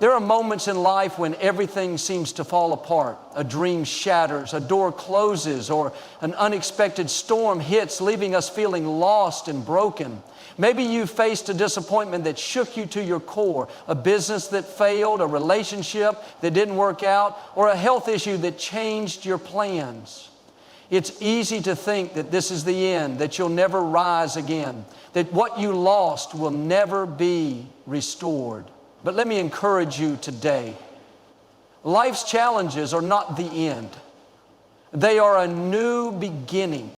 There are moments in life when everything seems to fall apart. A dream shatters, a door closes, or an unexpected storm hits, leaving us feeling lost and broken. Maybe you faced a disappointment that shook you to your core, a business that failed, a relationship that didn't work out, or a health issue that changed your plans. It's easy to think that this is the end, that you'll never rise again, that what you lost will never be restored. But let me encourage you today. Life's challenges are not the end. They are a new beginning.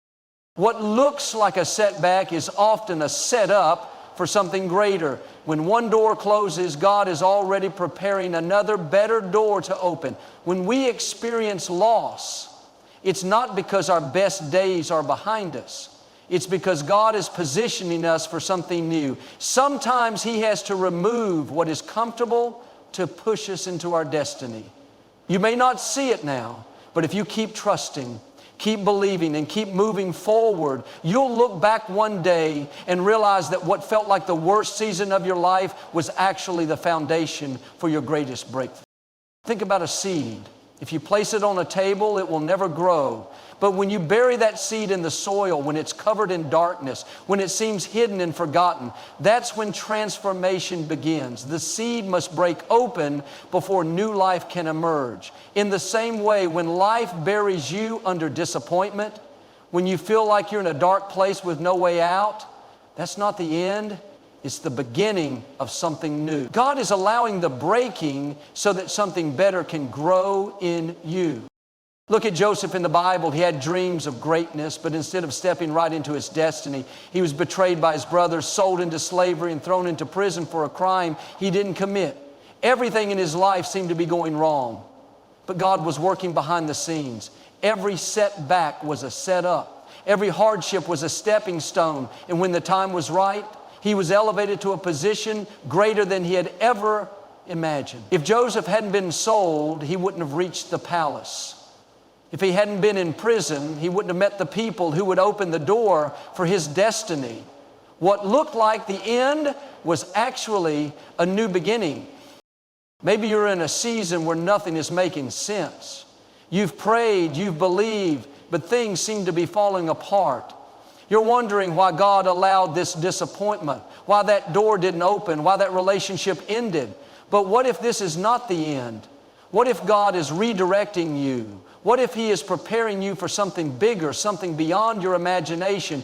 What looks like a setback is often a setup for something greater. When one door closes, God is already preparing another better door to open. When we experience loss, it's not because our best days are behind us. It's because God is positioning us for something new. Sometimes He has to remove what is comfortable to push us into our destiny. You may not see it now, but if you keep trusting, keep believing, and keep moving forward, you'll look back one day and realize that what felt like the worst season of your life was actually the foundation for your greatest breakthrough. Think about a seed. If you place it on a table, it will never grow. But when you bury that seed in the soil, when it's covered in darkness, when it seems hidden and forgotten, that's when transformation begins. The seed must break open before new life can emerge. In the same way, when life buries you under disappointment, when you feel like you're in a dark place with no way out, that's not the end. It's the beginning of something new. God is allowing the breaking so that something better can grow in you. Look at Joseph in the Bible. He had dreams of greatness, but instead of stepping right into his destiny, he was betrayed by his brothers, sold into slavery, and thrown into prison for a crime he didn't commit. Everything in his life seemed to be going wrong, but God was working behind the scenes. Every setback was a setup. Every hardship was a stepping stone, and when the time was right, he was elevated to a position greater than he had ever imagined. If Joseph hadn't been sold, he wouldn't have reached the palace. If he hadn't been in prison, he wouldn't have met the people who would open the door for his destiny. What looked like the end was actually a new beginning. Maybe you're in a season where nothing is making sense. You've prayed, you've believed, but things seem to be falling apart. You're wondering why God allowed this disappointment, why that door didn't open, why that relationship ended. But what if this is not the end? What if God is redirecting you? What if He is preparing you for something bigger, something beyond your imagination?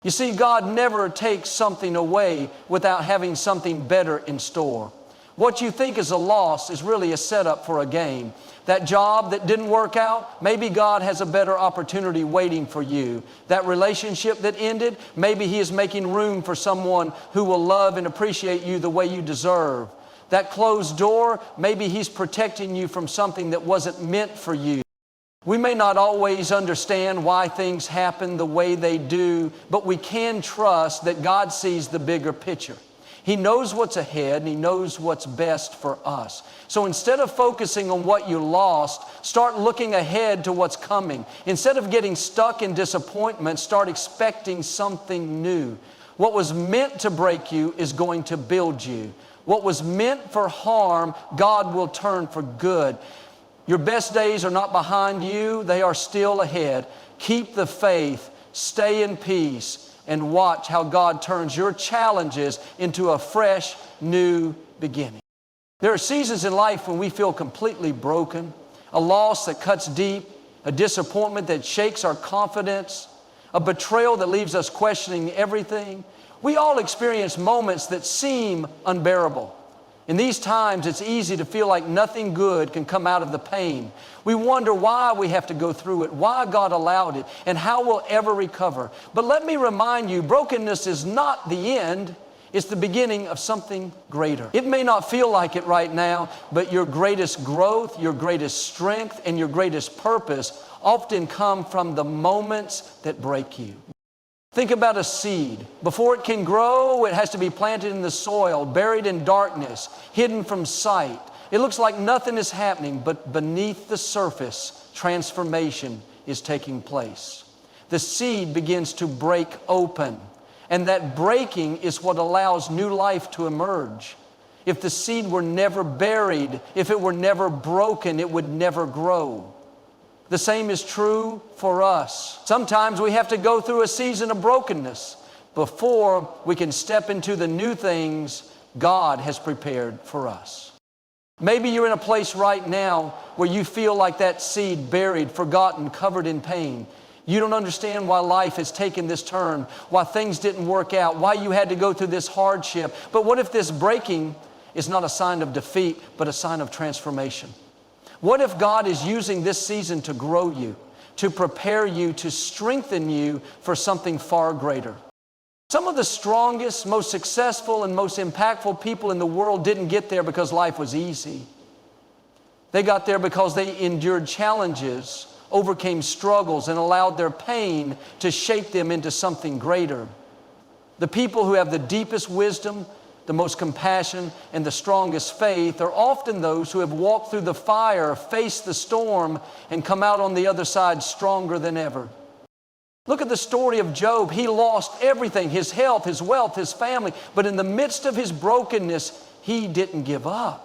You see, God never takes something away without having something better in store. What you think is a loss is really a setup for a gain. That job that didn't work out, maybe God has a better opportunity waiting for you. That relationship that ended, maybe He is making room for someone who will love and appreciate you the way you deserve. That closed door, maybe He's protecting you from something that wasn't meant for you. We may not always understand why things happen the way they do, but we can trust that God sees the bigger picture. He knows what's ahead, and He knows what's best for us. So instead of focusing on what you lost, start looking ahead to what's coming. Instead of getting stuck in disappointment, start expecting something new. What was meant to break you is going to build you. What was meant for harm, God will turn for good. Your best days are not behind you, they are still ahead. Keep the faith, stay in peace, and watch how God turns your challenges into a fresh, new beginning. There are seasons in life when we feel completely broken, a loss that cuts deep, a disappointment that shakes our confidence, a betrayal that leaves us questioning everything. We all experience moments that seem unbearable. In these times, it's easy to feel like nothing good can come out of the pain. We wonder why we have to go through it, why God allowed it, and how we'll ever recover. But let me remind you, brokenness is not the end. It's the beginning of something greater. It may not feel like it right now, but your greatest growth, your greatest strength, and your greatest purpose often come from the moments that break you. Think about a seed. Before it can grow, it has to be planted in the soil, buried in darkness, hidden from sight. It looks like nothing is happening, but beneath the surface, transformation is taking place. The seed begins to break open, and that breaking is what allows new life to emerge. If the seed were never buried, if it were never broken, it would never grow. The same is true for us. Sometimes we have to go through a season of brokenness before we can step into the new things God has prepared for us. Maybe you're in a place right now where you feel like that seed buried, forgotten, covered in pain. You don't understand why life has taken this turn, why things didn't work out, why you had to go through this hardship. But what if this breaking is not a sign of defeat, but a sign of transformation? What if God is using this season to grow you, to prepare you, to strengthen you for something far greater? Some of the strongest, most successful, and most impactful people in the world didn't get there because life was easy. They got there because they endured challenges, overcame struggles, and allowed their pain to shape them into something greater. The people who have the deepest wisdom, the most compassion, and the strongest faith are often those who have walked through the fire, faced the storm, and come out on the other side stronger than ever. Look at the story of Job. He lost everything, his health, his wealth, his family. But in the midst of his brokenness, he didn't give up.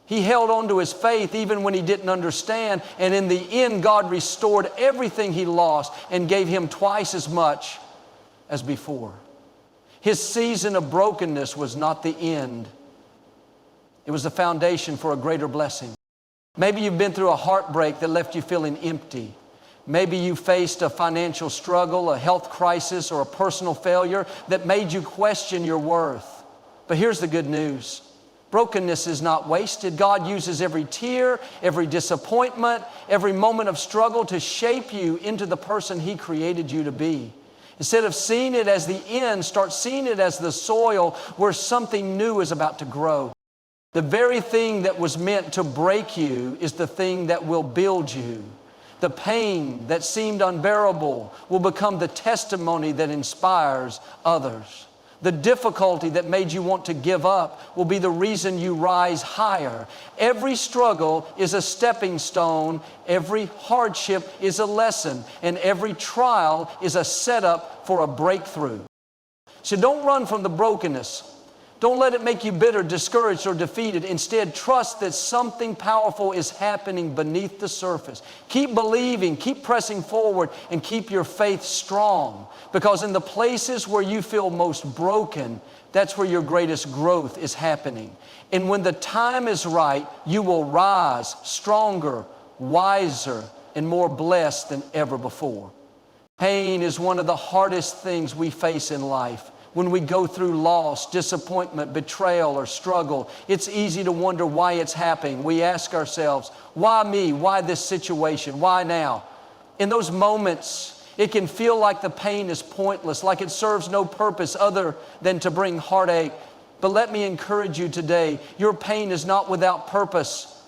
He held on to his faith even when he didn't understand. And in the end, God restored everything he lost and gave him twice as much as before. His season of brokenness was not the end. It was the foundation for a greater blessing. Maybe you've been through a heartbreak that left you feeling empty. Maybe you faced a financial struggle, a health crisis, or a personal failure that made you question your worth. But here's the good news. Brokenness is not wasted. God uses every tear, every disappointment, every moment of struggle to shape you into the person He created you to be. Instead of seeing it as the end, start seeing it as the soil where something new is about to grow. The very thing that was meant to break you is the thing that will build you. The pain that seemed unbearable will become the testimony that inspires others. The difficulty that made you want to give up will be the reason you rise higher. Every struggle is a stepping stone. Every hardship is a lesson. And every trial is a setup for a breakthrough. So don't run from the brokenness. Don't let it make you bitter, discouraged, or defeated. Instead, trust that something powerful is happening beneath the surface. Keep believing, keep pressing forward, and keep your faith strong. Because in the places where you feel most broken, that's where your greatest growth is happening. And when the time is right, you will rise stronger, wiser, and more blessed than ever before. Pain is one of the hardest things we face in life. When we go through loss, disappointment, betrayal, or struggle, it's easy to wonder why it's happening. We ask ourselves, why me? Why this situation? Why now? In those moments, it can feel like the pain is pointless, like it serves no purpose other than to bring heartache. But let me encourage you today, your pain is not without purpose.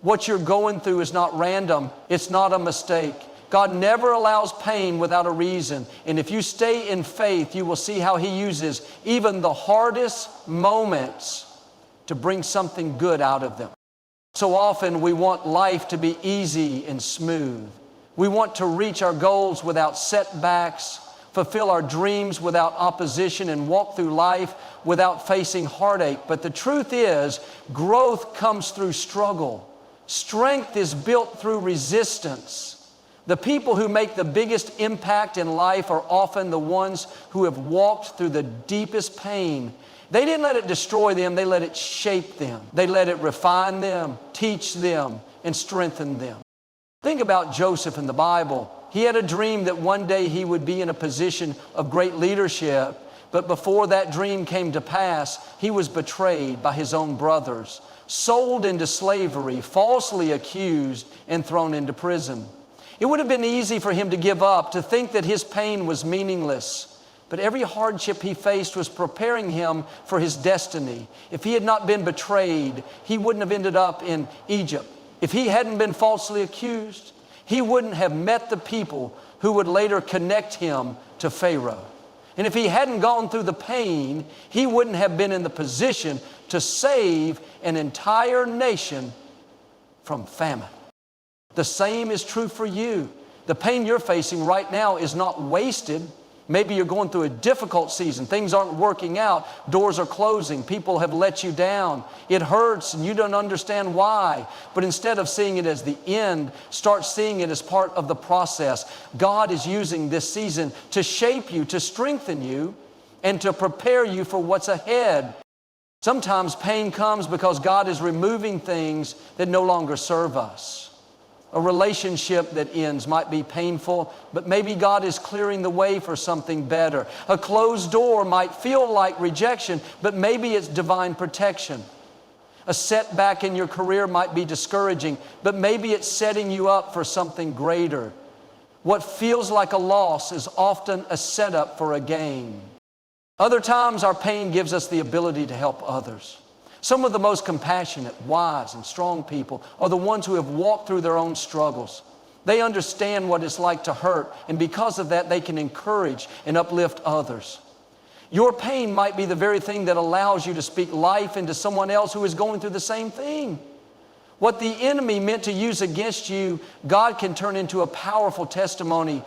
What you're going through is not random. It's not a mistake. God never allows pain without a reason. And if you stay in faith, you will see how He uses even the hardest moments to bring something good out of them. So often we want life to be easy and smooth. We want to reach our goals without setbacks, fulfill our dreams without opposition, and walk through life without facing heartache. But the truth is, growth comes through struggle. Strength is built through resistance. The people who make the biggest impact in life are often the ones who have walked through the deepest pain. They didn't let it destroy them, they let it shape them. They let it refine them, teach them, and strengthen them. Think about Joseph in the Bible. He had a dream that one day he would be in a position of great leadership, but before that dream came to pass, he was betrayed by his own brothers, sold into slavery, falsely accused, and thrown into prison. It would have been easy for him to give up, to think that his pain was meaningless. But every hardship he faced was preparing him for his destiny. If he had not been betrayed, he wouldn't have ended up in Egypt. If he hadn't been falsely accused, he wouldn't have met the people who would later connect him to Pharaoh. And if he hadn't gone through the pain, he wouldn't have been in the position to save an entire nation from famine. The same is true for you. The pain you're facing right now is not wasted. Maybe you're going through a difficult season. Things aren't working out. Doors are closing. People have let you down. It hurts and you don't understand why. But instead of seeing it as the end, start seeing it as part of the process. God is using this season to shape you, to strengthen you, and to prepare you for what's ahead. Sometimes pain comes because God is removing things that no longer serve us. A relationship that ends might be painful, but maybe God is clearing the way for something better. A closed door might feel like rejection, but maybe it's divine protection. A setback in your career might be discouraging, but maybe it's setting you up for something greater. What feels like a loss is often a setup for a gain. Other times, our pain gives us the ability to help others. Some of the most compassionate, wise, and strong people are the ones who have walked through their own struggles. They understand what it's like to hurt, and because of that, they can encourage and uplift others. Your pain might be the very thing that allows you to speak life into someone else who is going through the same thing. What the enemy meant to use against you, God can turn into a powerful testimony.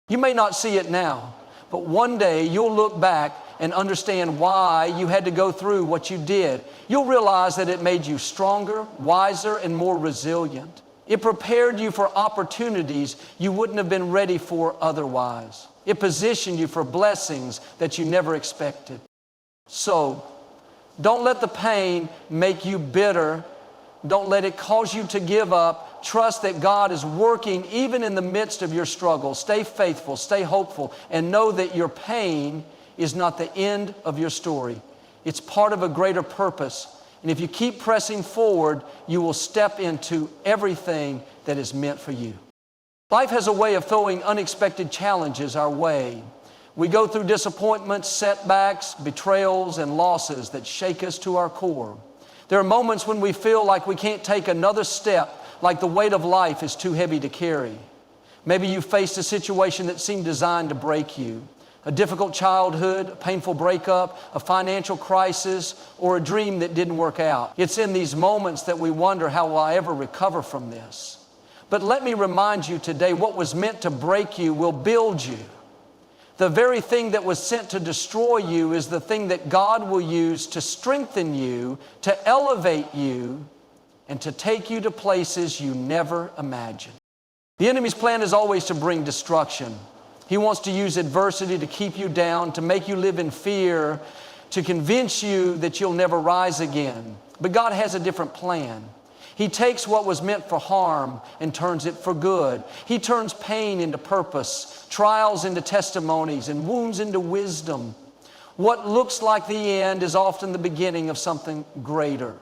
You may not see it now, but one day you'll look back and understand why you had to go through what you did. You'll realize that it made you stronger, wiser, and more resilient. It prepared you for opportunities you wouldn't have been ready for otherwise. It positioned you for blessings that you never expected. So, don't let the pain make you bitter. Don't let it cause you to give up. Trust that God is working even in the midst of your struggle. Stay faithful, stay hopeful, and know that your pain is not the end of your story. It's part of a greater purpose. And if you keep pressing forward, you will step into everything that is meant for you. Life has a way of throwing unexpected challenges our way. We go through disappointments, setbacks, betrayals, and losses that shake us to our core. There are moments when we feel like we can't take another step, like the weight of life is too heavy to carry. Maybe you faced a situation that seemed designed to break you. A difficult childhood, a painful breakup, a financial crisis, or a dream that didn't work out. It's in these moments that we wonder, how will I ever recover from this? But let me remind you today, what was meant to break you will build you. The very thing that was sent to destroy you is the thing that God will use to strengthen you, to elevate you, and to take you to places you never imagined. The enemy's plan is always to bring destruction. He wants to use adversity to keep you down, to make you live in fear, to convince you that you'll never rise again. But God has a different plan. He takes what was meant for harm and turns it for good. He turns pain into purpose, trials into testimonies, and wounds into wisdom. What looks like the end is often the beginning of something greater.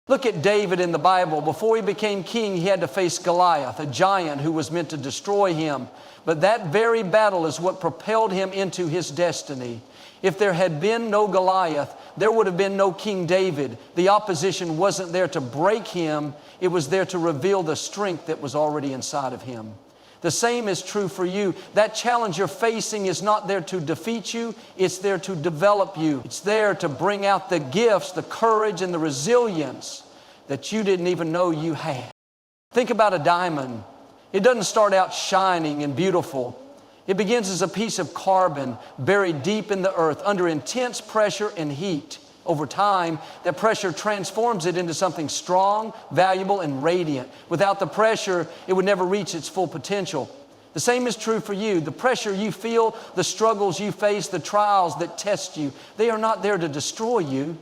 Look at David in the Bible. Before he became king, he had to face Goliath, a giant who was meant to destroy him. But that very battle is what propelled him into his destiny. If there had been no Goliath, there would have been no King David. The opposition wasn't there to break him. It was there to reveal the strength that was already inside of him. The same is true for you. That challenge you're facing is not there to defeat you. It's there to develop you. It's there to bring out the gifts, the courage, and the resilience that you didn't even know you had. Think about a diamond. It doesn't start out shining and beautiful. It begins as a piece of carbon buried deep in the earth under intense pressure and heat. Over time, that pressure transforms it into something strong, valuable, and radiant. Without the pressure, it would never reach its full potential. The same is true for you. The pressure you feel, the struggles you face, the trials that test you, they are not there to destroy you.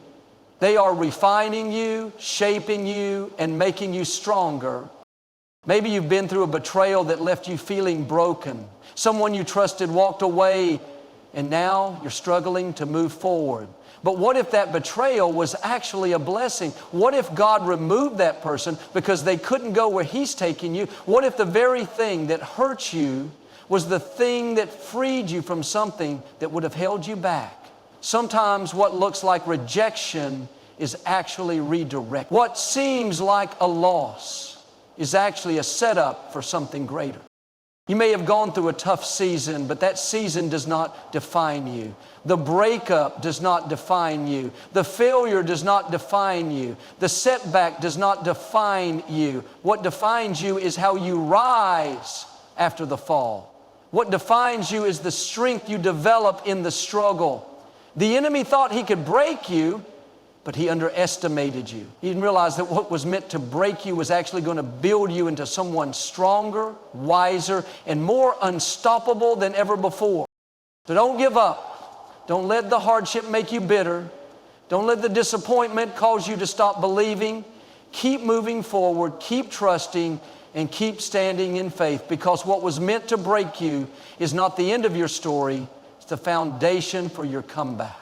They are refining you, shaping you, and making you stronger. Maybe you've been through a betrayal that left you feeling broken. Someone you trusted walked away, and now you're struggling to move forward. But what if that betrayal was actually a blessing? What if God removed that person because they couldn't go where He's taking you? What if the very thing that hurt you was the thing that freed you from something that would have held you back? Sometimes what looks like rejection is actually redirect. What seems like a loss is actually a setup for something greater. You may have gone through a tough season, but that season does not define you. The breakup does not define you. The failure does not define you. The setback does not define you. What defines you is how you rise after the fall. What defines you is the strength you develop in the struggle. The enemy thought he could break you, but he underestimated you. He didn't realize that what was meant to break you was actually going to build you into someone stronger, wiser, and more unstoppable than ever before. So don't give up. Don't let the hardship make you bitter. Don't let the disappointment cause you to stop believing. Keep moving forward, keep trusting, and keep standing in faith, because what was meant to break you is not the end of your story, it's the foundation for your comeback.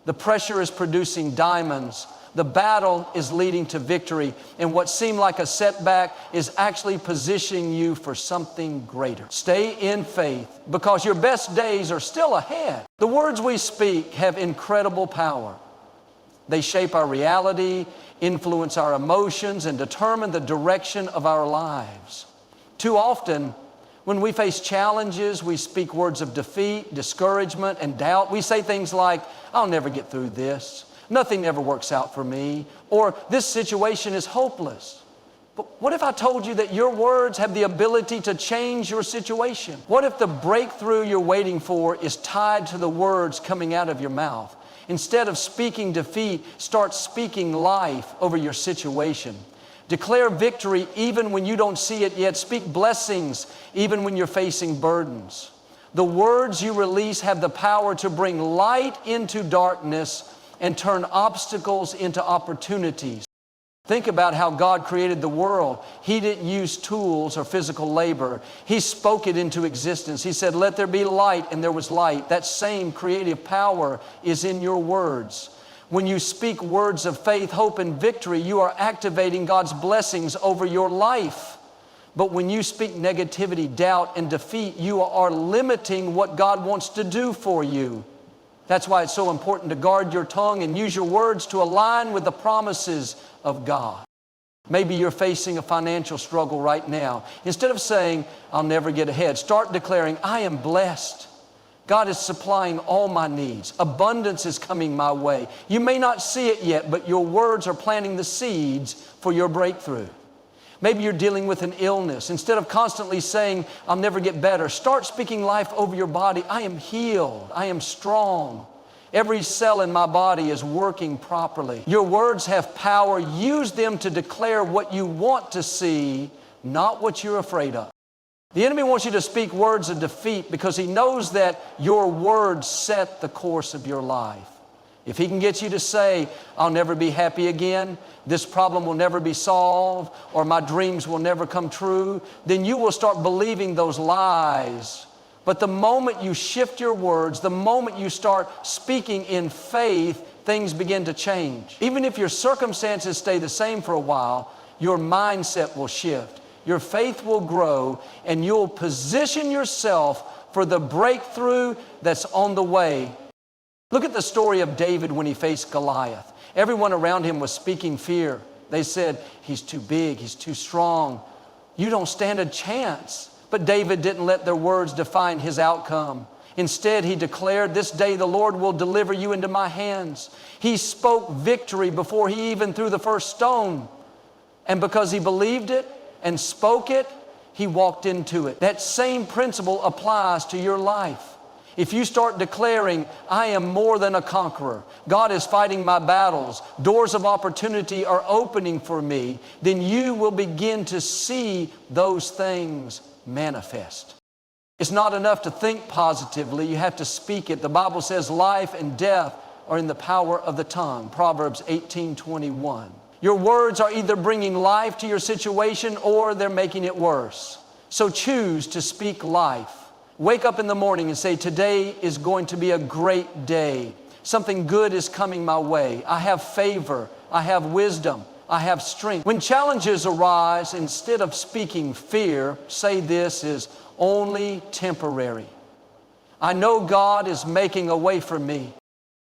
The pressure is producing diamonds. The battle is leading to victory, and what seemed like a setback is actually positioning you for something greater. Stay in faith, because your best days are still ahead. The words we speak have incredible power. They shape our reality, influence our emotions, and determine the direction of our lives. Too often, when we face challenges, we speak words of defeat, discouragement, and doubt. We say things like, "I'll never get through this. Nothing ever works out for me," or "This situation is hopeless." But what if I told you that your words have the ability to change your situation? What if the breakthrough you're waiting for is tied to the words coming out of your mouth? Instead of speaking defeat, start speaking life over your situation. Declare victory even when you don't see it yet. Speak blessings even when you're facing burdens. The words you release have the power to bring light into darkness and turn obstacles into opportunities. Think about how God created the world. He didn't use tools or physical labor. He spoke it into existence. He said, "Let there be light," and there was light. That same creative power is in your words. When you speak words of faith, hope, and victory, you are activating God's blessings over your life. But when you speak negativity, doubt, and defeat, you are limiting what God wants to do for you. That's why it's so important to guard your tongue and use your words to align with the promises of God. Maybe you're facing a financial struggle right now. Instead of saying, "I'll never get ahead," start declaring, "I am blessed. God is supplying all my needs. Abundance is coming my way." You may not see it yet, but your words are planting the seeds for your breakthrough. Maybe you're dealing with an illness. Instead of constantly saying, "I'll never get better," start speaking life over your body. "I am healed. I am strong. Every cell in my body is working properly." Your words have power. Use them to declare what you want to see, not what you're afraid of. The enemy wants you to speak words of defeat because he knows that your words set the course of your life. If he can get you to say, "I'll never be happy again," "This problem will never be solved," or "My dreams will never come true," then you will start believing those lies. But the moment you shift your words, the moment you start speaking in faith, things begin to change. Even if your circumstances stay the same for a while, your mindset will shift. Your faith will grow, and you'll position yourself for the breakthrough that's on the way. Look at the story of David when he faced Goliath. Everyone around him was speaking fear. They said, "He's too big, he's too strong. You don't stand a chance." But David didn't let their words define his outcome. Instead, he declared, "This day the Lord will deliver you into my hands." He spoke victory before he even threw the first stone. And because he believed it and spoke it, he walked into it. That same principle applies to your life. If you start declaring, "I am more than a conqueror. God is fighting my battles. Doors of opportunity are opening for me," then you will begin to see those things manifest. It's not enough to think positively. You have to speak it. The Bible says life and death are in the power of the tongue. Proverbs 18:21. Your words are either bringing life to your situation or they're making it worse. So choose to speak life. Wake up in the morning and say, "Today is going to be a great day. Something good is coming my way. I have favor. I have wisdom. I have strength." When challenges arise, instead of speaking fear, say this is only temporary. I know God is making a way for me.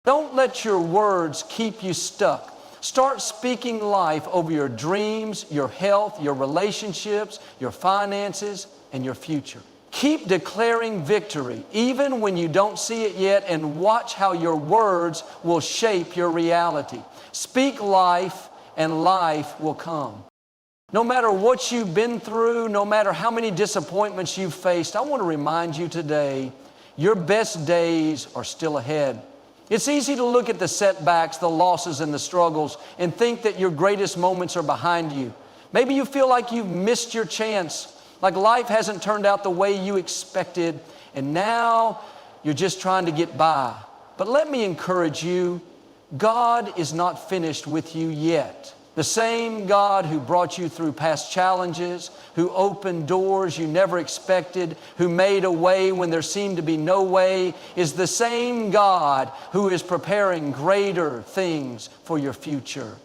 Don't let your words keep you stuck. Start speaking life over your dreams, your health, your relationships, your finances, and your future. Keep declaring victory, even when you don't see it yet, and watch how your words will shape your reality. Speak life, and life will come. No matter what you've been through, no matter how many disappointments you've faced, I want to remind you today, your best days are still ahead. It's easy to look at the setbacks, the losses, and the struggles and think that your greatest moments are behind you. Maybe you feel like you've missed your chance, like life hasn't turned out the way you expected, and now you're just trying to get by. But let me encourage you, God is not finished with you yet. The same God who brought you through past challenges, who opened doors you never expected, who made a way when there seemed to be no way, is the same God who is preparing greater things for your future.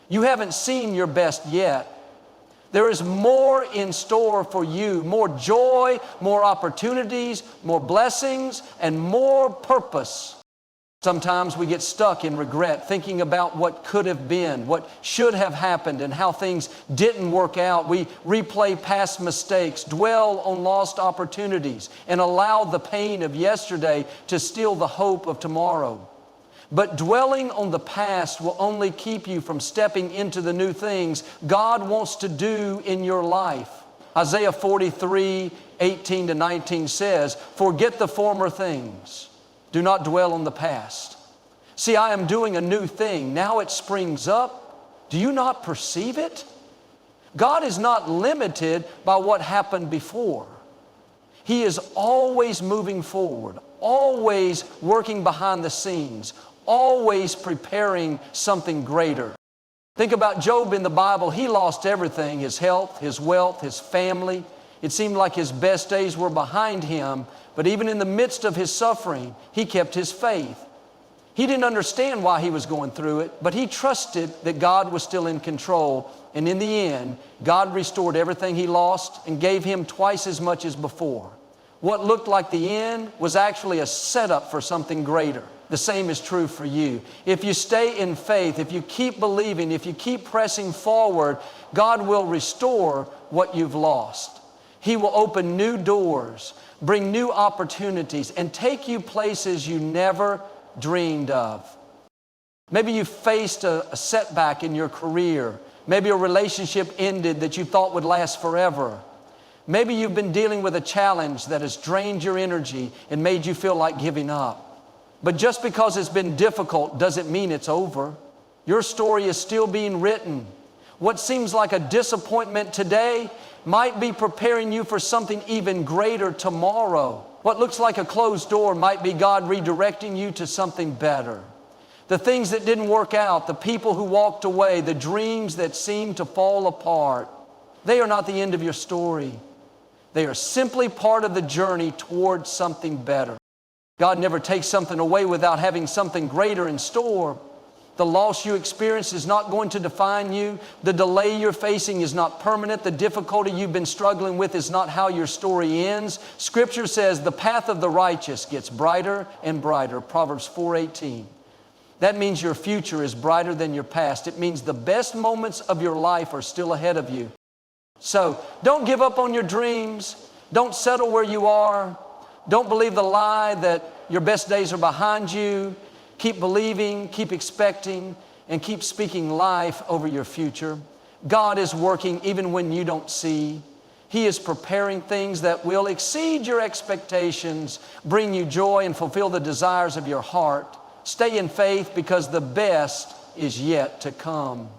You haven't seen your best yet. There is more in store for you, more joy, more opportunities, more blessings, and more purpose. Sometimes we get stuck in regret, thinking about what could have been, what should have happened, and how things didn't work out. We replay past mistakes, dwell on lost opportunities, and allow the pain of yesterday to steal the hope of tomorrow. But dwelling on the past will only keep you from stepping into the new things God wants to do in your life. Isaiah 43:18-19 says, "Forget the former things. Do not dwell on the past. See, I am doing a new thing. Now it springs up. Do you not perceive it?" God is not limited by what happened before. He is always moving forward, always working behind the scenes, always preparing something greater. Think about Job in the Bible. He lost everything, his health, his wealth, his family. It seemed like his best days were behind him, but even in the midst of his suffering, he kept his faith. He didn't understand why he was going through it, but he trusted that God was still in control. And in the end, God restored everything he lost and gave him twice as much as before. What looked like the end was actually a setup for something greater. The same is true for you. If you stay in faith, if you keep believing, if you keep pressing forward, God will restore what you've lost. He will open new doors, bring new opportunities, and take you places you never dreamed of. Maybe you faced a setback in your career. Maybe a relationship ended that you thought would last forever. Maybe you've been dealing with a challenge that has drained your energy and made you feel like giving up. But just because it's been difficult doesn't mean it's over. Your story is still being written. What seems like a disappointment today might be preparing you for something even greater tomorrow. What looks like a closed door might be God redirecting you to something better. The things that didn't work out, the people who walked away, the dreams that seemed to fall apart, they are not the end of your story. They are simply part of the journey towards something better. God never takes something away without having something greater in store. The loss you experience is not going to define you. The delay you're facing is not permanent. The difficulty you've been struggling with is not how your story ends. Scripture says the path of the righteous gets brighter and brighter. Proverbs 4:18. That means your future is brighter than your past. It means the best moments of your life are still ahead of you. So don't give up on your dreams. Don't settle where you are. Don't believe the lie that your best days are behind you. Keep believing, keep expecting, and keep speaking life over your future. God is working even when you don't see. He is preparing things that will exceed your expectations, bring you joy, and fulfill the desires of your heart. Stay in faith because the best is yet to come.